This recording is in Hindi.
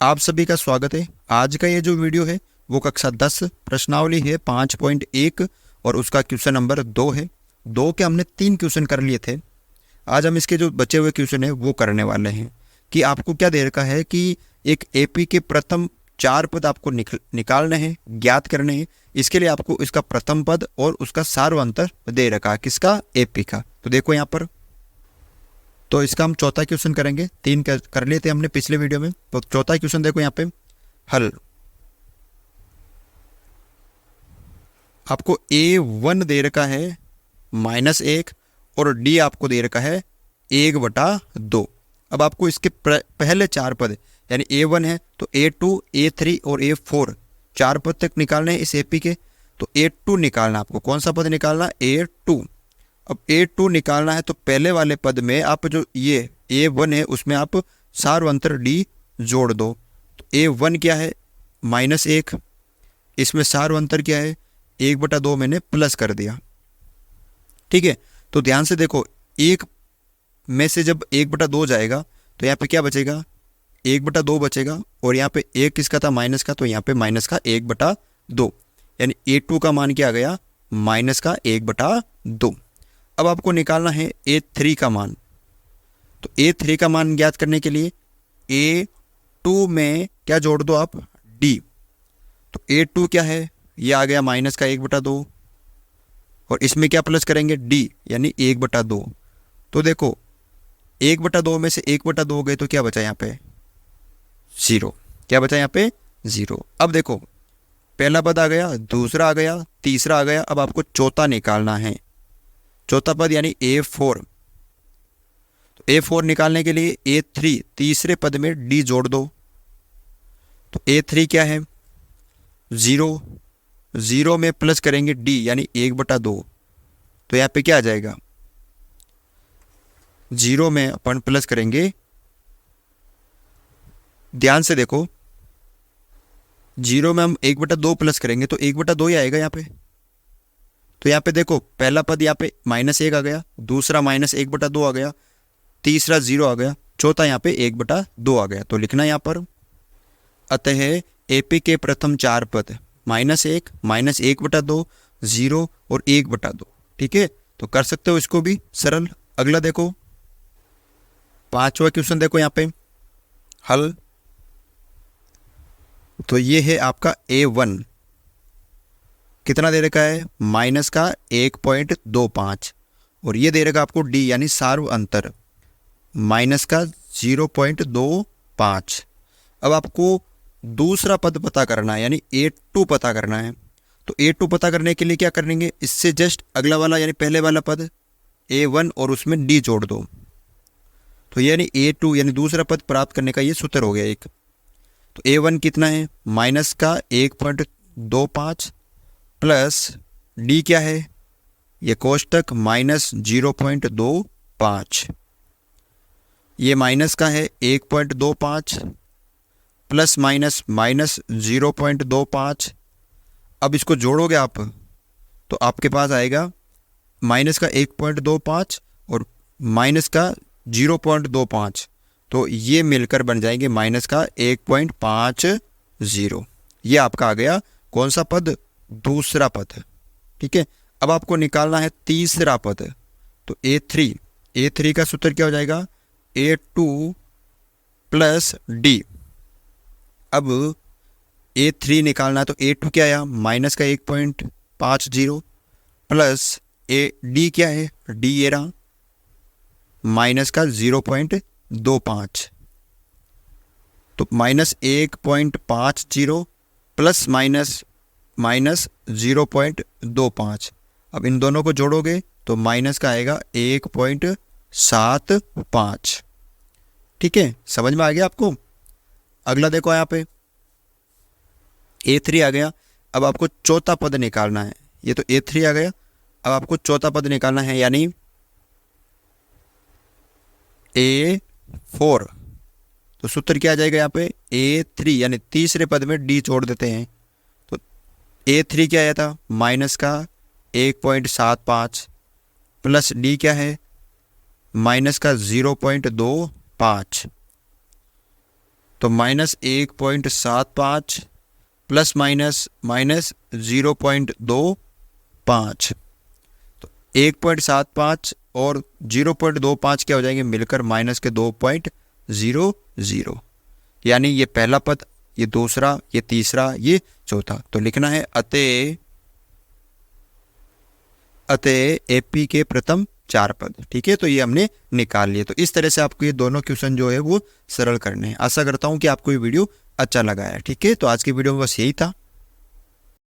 आप सभी का स्वागत है। आज का ये जो वीडियो है वो कक्षा 10 प्रश्नावली है 5.1 और उसका क्वेश्चन नंबर 2 है। 2 के हमने 3 क्वेश्चन कर लिए थे। आज हम इसके जो बचे हुए क्वेश्चन है वो करने वाले हैं। कि आपको क्या दे रखा है कि एक एपी के प्रथम 4 पद आपको निकालने हैं, ज्ञात करने हैं। इसके लिए आपको इसका प्रथम पद और उसका सार्वंतर दे रखा है, किसका? एपी का। तो देखो यहाँ पर, तो इसका हम चौथा क्वेश्चन करेंगे। 3 कर लिए थे हमने पिछले वीडियो में, तो चौथा क्वेश्चन देखो यहाँ पे। हल आपको A1 दे रखा है -1 और D आपको दे रखा है 1/2। अब आपको इसके पहले 4 पद यानी A1 है तो A2, A3 और A4 4 पद तक निकालने हैं इस एपी के। तो A2 निकालना, आपको कौन सा पद निकालना? A2। अब A2 निकालना है तो पहले वाले पद में आप जो ये A1 है उसमें आप सार्वंतर D जोड़ दो। तो A1 क्या है? -1। इसमें सार्वंतर क्या है? 1/2 मैंने प्लस कर दिया। ठीक है, तो ध्यान से देखो, एक में से जब 1/2 जाएगा तो यहाँ पे क्या बचेगा? 1/2 बचेगा। और यहाँ पे एक किसका था? माइनस का। तो यहाँ पे माइनस का 1/2, यानी A2 का मान क्या आ गया? -1/2। अब आपको निकालना है A3 का मान। तो A3 का मान ज्ञात करने के लिए A2 में क्या जोड़ दो आप? D। तो A2 क्या है? ये आ गया -1/2 और इसमें क्या प्लस करेंगे? D, यानी 1/2। तो देखो 1/2 में से 1/2 गए तो क्या बचा यहाँ पे? 0। क्या बचा यहाँ पे? 0। अब देखो, पहला पद आ गया, दूसरा आ गया, तीसरा आ गया। अब आपको चौथा निकालना है। चौथा पद यानी A4। तो A4 निकालने के लिए A3 तीसरे पद में D जोड़ दो। तो A3 क्या है? 0। 0 में प्लस करेंगे D, यानी 1/2। तो यहाँ पे क्या आ जाएगा? 0 में अपन प्लस करेंगे, ध्यान से देखो, 0 में हम 1/2 प्लस करेंगे तो 1/2 ही आएगा यहाँ पे। तो यहाँ पे देखो, पहला पद यहाँ पे -1 आ गया, दूसरा -1/2 आ गया, तीसरा 0 आ गया, चौथा यहाँ पे 1/2 आ गया। तो लिखना यहाँ पर, अतः एपी के प्रथम 4 पद -1, -1/2, 0 और 1/2। ठीक है, तो कर सकते हो इसको भी सरल। अगला देखो, 5वां क्वेश्चन देखो यहाँ पे। हल तो ये है आपका A1, कितना दे रखा है? -1.25 और ये दे रखा आपको D, यानी सार्व अंतर -0.25। अब आपको दूसरा पद पता करना है, यानी A2 पता करना है। तो A2 पता करने के लिए क्या करेंगे? इससे जस्ट अगला वाला यानी पहले वाला पद A1 और उसमें D जोड़ दो। तो यानी A2 यानी दूसरा पद प्राप्त करने का ये सूत्र हो गया एक। तो A1 कितना है? -1.25 प्लस D क्या है? ये कोष्टक -0.25। ये माइनस का है 1.25 प्लस -0.25। अब इसको जोड़ोगे आप तो आपके पास आएगा माइनस का 1.25 और माइनस का 0.25। तो ये मिलकर बन जाएंगे माइनस का 1.50। ये आपका आ गया कौन सा पद? दूसरा पद। ठीक है, अब आपको निकालना है तीसरा पद। तो A3 का सूत्र क्या हो जाएगा? A2 plus D। अब A3 निकालना है तो A2 क्या आया? माइनस का 1.50 प्लस D क्या है? D ये रहा माइनस का 0.25। तो -1.50 प्लस -0.25। अब इन दोनों को जोड़ोगे तो माइनस का आएगा 1.75। ठीक है, समझ में आ गया आपको? अगला देखो यहाँ पे, A3 आ गया। अब आपको चौथा पद निकालना है। ये तो A3 आ गया, अब आपको चौथा पद निकालना है, यानी A4। तो सूत्र क्या आ जाएगा यहाँ पे? A3 यानी तीसरे पद में D जोड़ देते हैं। तो A3 क्या आया था? माइनस का 1.75 प्लस D क्या है? माइनस का 0.25। तो -1.75 प्लस माइनस माइनस 0.25, तो 1.75 और 0.25 क्या हो जाएंगे मिलकर माइनस के 2.00, यानी ये पहला पद, ये दूसरा, ये तीसरा, ये चौथा। तो लिखना है अतः एपी के प्रथम 4 पद। ठीक है, तो ये हमने निकाल लिए। तो इस तरह से आपको ये दोनों क्वेश्चन जो है वो सरल करने हैं। आशा करता हूँ कि आपको ये वीडियो अच्छा लगा है। ठीक है, तो आज की वीडियो में बस यही था।